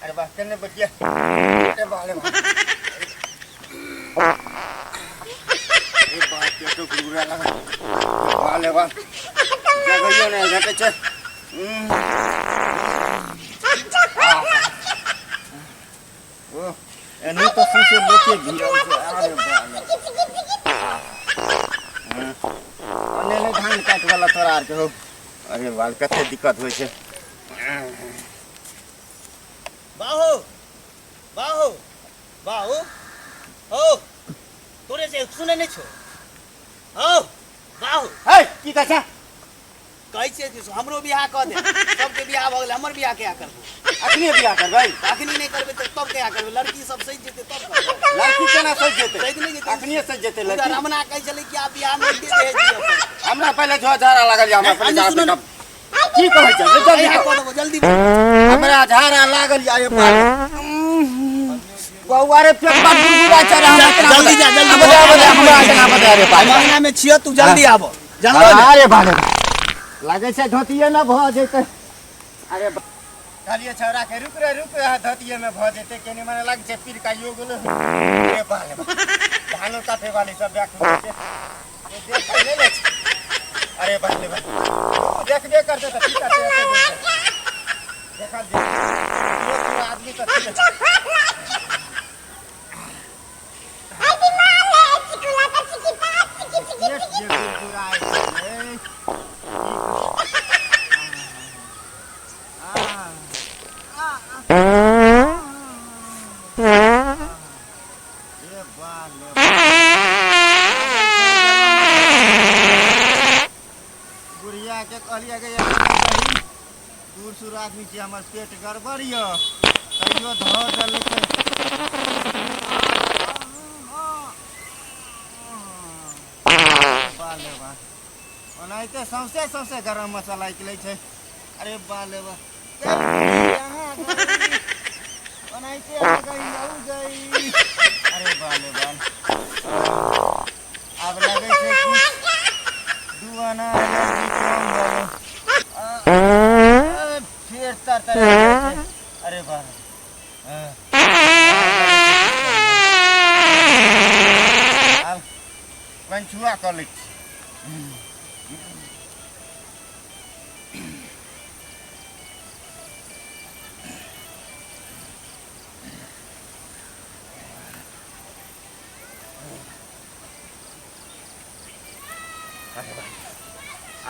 अरे वाह करने बचिया अरे वाह अरे वाह तो गुरुरा लगा वाह ले वाह जगह ने घटे छे ओ एनी तो सुसे लोके भिड़ा छे अरे वाह अने ने धान काट वाला तोरा आर के हो अरे वाह कते दिक्कत होय छे बाहु बाहु बाहु हो तोरे से सुने नहीं छो हो बाहु हे की कछा कैसे हमरो बियाह क दे सबके बियाह भ गेल हमर बियाह क्या करबो अखनी बियाह करबै अखनी नहीं करबे तो तब क्या करबे लड़की सब सज जेते तब करबे लड़की केना सज जेते सज नहीं जेते अखनी सज जेते लड़की रमना कह चले कि आप बियाह में दे दियो हमरा पहले झारा लागल या हमरा पहले झारा की कहै छै जल्दी करो जल्दी हमरा झारा लागल या बउआ रे पेट पर गुरगुरा चढ़ा जल्दी जा जल्दी हमरा बता रे महीना में छियो तू जल्दी आबो जानलो अरे भाले लागे छै धोतिए न भ जेते अरे कहलिए छौरा के रुक रे धोतिए में भ जेते केने माने लाग छै पीर का योग ले अरे भाले धानो काटे वाली सब बैक में छै ये देख ले ले अरे भाले देखबे करते त ठीक आते देखा दे ये आदमी तो ठीक है गुड़िया के कहलिए गए दूर सुर आदमी के हमर पेट गड़बड़ य कहियो धो देलकै बाले बा ओनाइते सौसे गरम मसाला निकलै छै अरे बाले बा ओनाइते आ गई अरे बाले बाल अब लगे छै कुछ दुआना फिर तर अरे बाल अब पंचुआ कर लै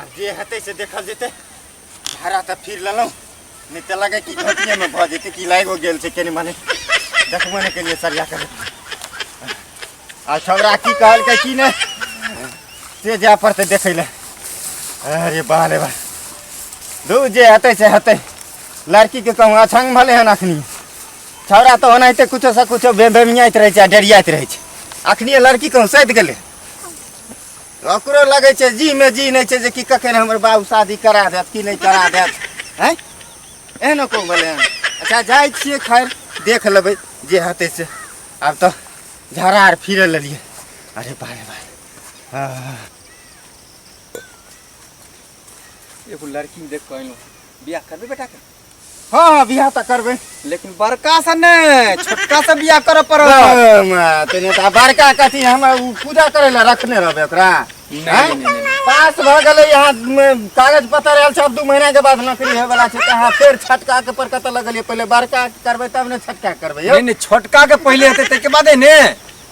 अब जे हेतै से देखल जेतै भाड़ा तऽ फिर लेलहुँ नहीं तो लगे कि घटिया में भ जेतै कि लाइगो गेल छै केने माने देखबो ने के लिए सरिया कर आ छौरा की कहलकै कि ने से जा पड़तै देखै ले अरे बाले बा दू जे हेतै से हेतै लड़की के कहूँ अछंग भले हन अखनी छौरा तो ओनाहिते कुछो से कुछो बेमियाइत रहै छै डरियाइत रहै छै अखनी लड़की कहूँ सैद गेलै ओकरो लगे छै जी में जी नहीं छै जे कि कखन हमर बाबू शादी करा देत कि नहीं करा देत हैं एहनो को बोले अच्छा जाय छियै खैर देख लेबै जे हेतै से अब तो झाड़ा आर फिर लेलिए अरे बारे बारे एगो लड़की देख कहलू बियाह करबे बेटा के हाँ बियाह तो करबे लेकिन बड़का से ने छोटका से बियाह करे पड़ो तने त बड़का कथी हम पूजा करे ला रखने रहबे ओकरा नहीं पास भ गेलै यहाँ कागज पत्र आयल छ 2 महीना के बाद नौकरी होय वाला छै कहाँ फिर छटका के पर कत लगलिए पहले बड़का करबे तब ने छटका करबे नहीं नहीं छोटका के पहले हेतै तै के बादे ने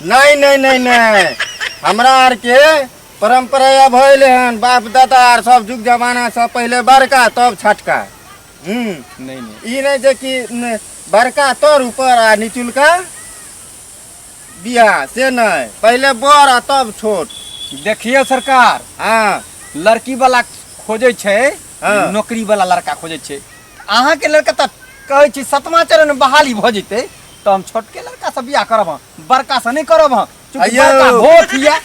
नहीं हमरा आर के परंपरा भइले हन बाप दादा आर सब जुग जमाना से पहले बड़का तब छटका नहीं ई नहीं जे कि बड़का तोर ऊपर आ निचुलका बियाह से नहीं पहले बड़ आ तब छोट देखिए सरकार हाँ लड़की वाला खोजे छे नौकरी वाला लड़का खोजे छे अहाँ के लड़का त कहै छी 7वां चरण में बहाली भ जइते तो हम छोटके लड़का से बियाह करब बड़का से नहीं करब चूंकि बड़का भोथ या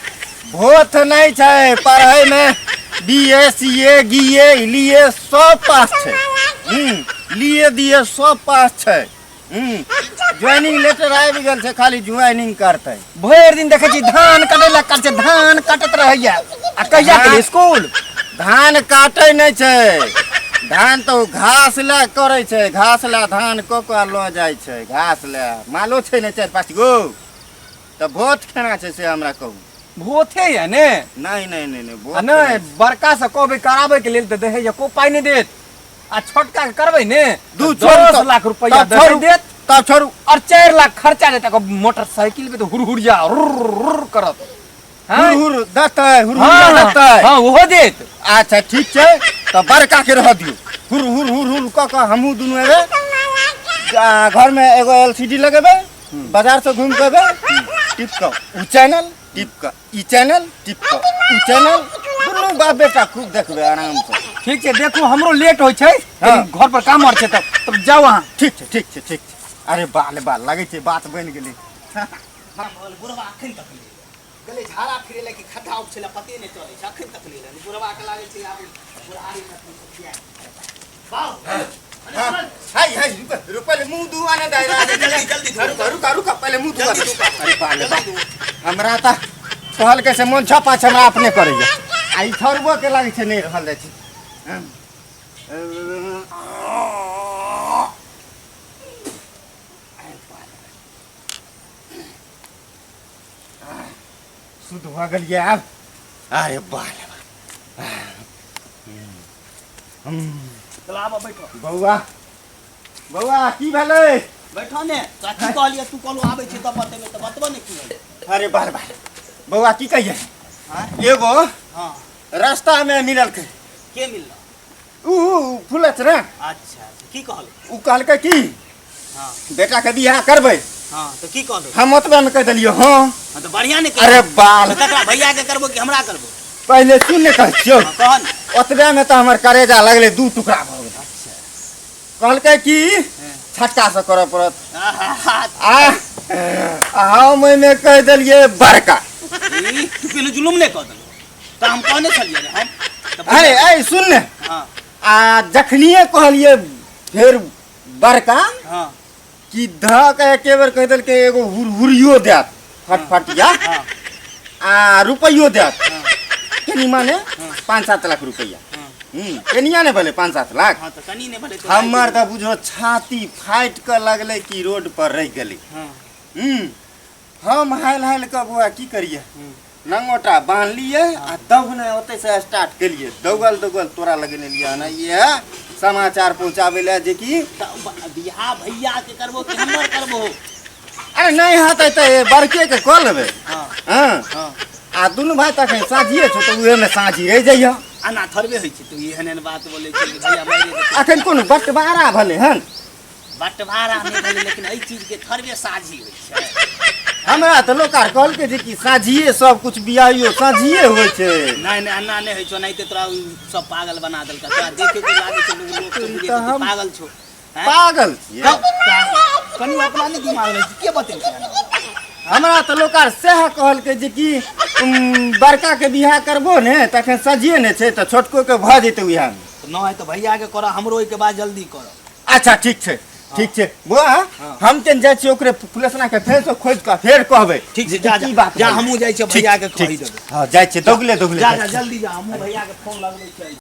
भोथ नहीं छै पढ़ाई में बीए सीए गिए लिए सब पास छै लिए दिए सब पास छै ज्वाइनिंग लेटर आबि गेल छै, खाली ज्वाइनिंग करतै। भरि दिन देखै छी धान काटै ला काट छै, धान काटत रहैया आ कहिया के स्कूल। धान काटै नहि छै, धान तो घास ला करै छै, घास ला धान क लऽ जाइ छै, घास ला मालो छै ने 4-5 गो। तऽ भोट केना छै से हमरा कहू। भोथे या ने नहीं नहीं नहीं नहीं आ भोट नहीं बड़का से कहबै कराबै के लेल तऽ देहे को पाइ नहि देत, आ छोटका के करबै ने 10 लाख रुपया देत, तब छोड़ू। और 4 लाख खर्चा देता को मोटरसाइकिल पे तो हुरहुरिया रुर करत। हुर देतै। हाँ ओहो देत। अच्छा ठीक छै, तऽ बड़का के रह दियौ। हुर क हमहूँ दुनू एबै, घर में एगो LCD लगेबै, बाजार से घूम के एबै, टिप क उ चैनल, टिप क ई चैनल, टिप क उ चैनल, दुनू बाप बेटा खूब देखबै आराम से। ठीक छै, देखू हमरो लेट होइ छै, घर पर काम और छै, तब जाओ अहाँ। ठीक छै ठीक छै ठीक छै। अरे बाल लागै छै बात बनि गेलै। बुढ़वा अखन तक ले गले झाड़ा फिरे ला कि खड्डा उपछेला पते नहीं चले छै, अखन तक ले बुढ़वा के लागे छै आब बुढ़ारी में किया वाह। हाय रुपए मुंह दुआने दायरा जल्दी रुका पहले मुंह दुआ। अरे बाल हमरा त कहल के से मन छपा छ हमरा अपने करैया, आई थरबो के लागे छै नहीं रहल जाइ छै। शुद्ध भ गेलियै आब। अरे बाल चल आबा बैठो बौआ की भेलै? बैठो ने चाची कहलिए तू कहलो आबै छै तब बतेबे त बतबो ने की भेलै। अरे बाल बौआ की कहिए? एगो हां रास्ता में मिलल के मिलल? ऊ फुलत रे। अच्छा की कहल? ऊ कहलकै की हां बेटा के बियाह करबै। हां तो की कहलो? हम ओतबे में कह देलियो हां। हां तो बढ़िया ने। अरे बाल तकरा भैया के करबो कि हमरा करबो? पहले सुन ने कह छियो। कहन ओतबे में तो हमर करेजा लगले 2 टुकड़ा भ गेल। अच्छा कहलकै की छक्का से करऽ पड़त। हम में कह देलिए बड़का। तू केनो जुलुम ने कह देलो त हम कहने छलिए रे हम। अरे सुन ने। हां आ जखनिए कहलिए फिर बड़का हां कि ध के एके बेर कह देलकै एगो हुरियो देत फटफटिया आ रुपैयो देत। केनी माने 5-7 लाख रुपैया। केनिया ने भले 5-7 लाख। हां तो कनी ने भले। हमर त बुझो छाती फाइट के लगले कि रोड पर रह गेली। हम हाल के बुआ की करिए, नंगोटा बांध लिए आ दौगने ओते से स्टार्ट केलिए। दौगल तोरा लगने लिया ना ये समाचार पहुंचावे ले जे कि बियाह भैया के करबो कि हमर करबो? अरे नहीं हाथे त बड़के के कह लेबे। हां हां आ दुनु भाई तक साझिए छो त उहे में साझी रह जइया। आना थरबे होई छै तू एहन बात बोले छै कि भैया मारे दे। अखन कोन बंटवारा भले हन? बंटवारा नहीं भले लेकिन एई चीज के थरबे साझी होई छै। हमरा त लोकार कहल के जे कि साझिए सब कुछ बियाहियो साझिए होय छै। नहीं अन्ना नहीं होई छो, नहीं ते तोरा सब पागल बना देलका। तोरा देखे के लागे छै लोग पागल छो। पागल कनी अपना नहीं दिमाग में के बतेलकै? हमरा त लोकार सेह कहल के जे कि बड़का के बियाह करबो ने तखन सजिए ने छै त छोटको के भ जेतै उहा में। न है तो भैया के करो, हमरो के बाद जल्दी करो। अच्छा ठीक छै बुआ। हम केन जाय छी ओकरे पुलिसना के फेर से खोज के फेर कहबै। ठीक छै जा हमहू जाय छी भैया के कहि देबै। हां जाय छी दौगले जा जल्दी जा हमहू भैया के फोन लगबै छी।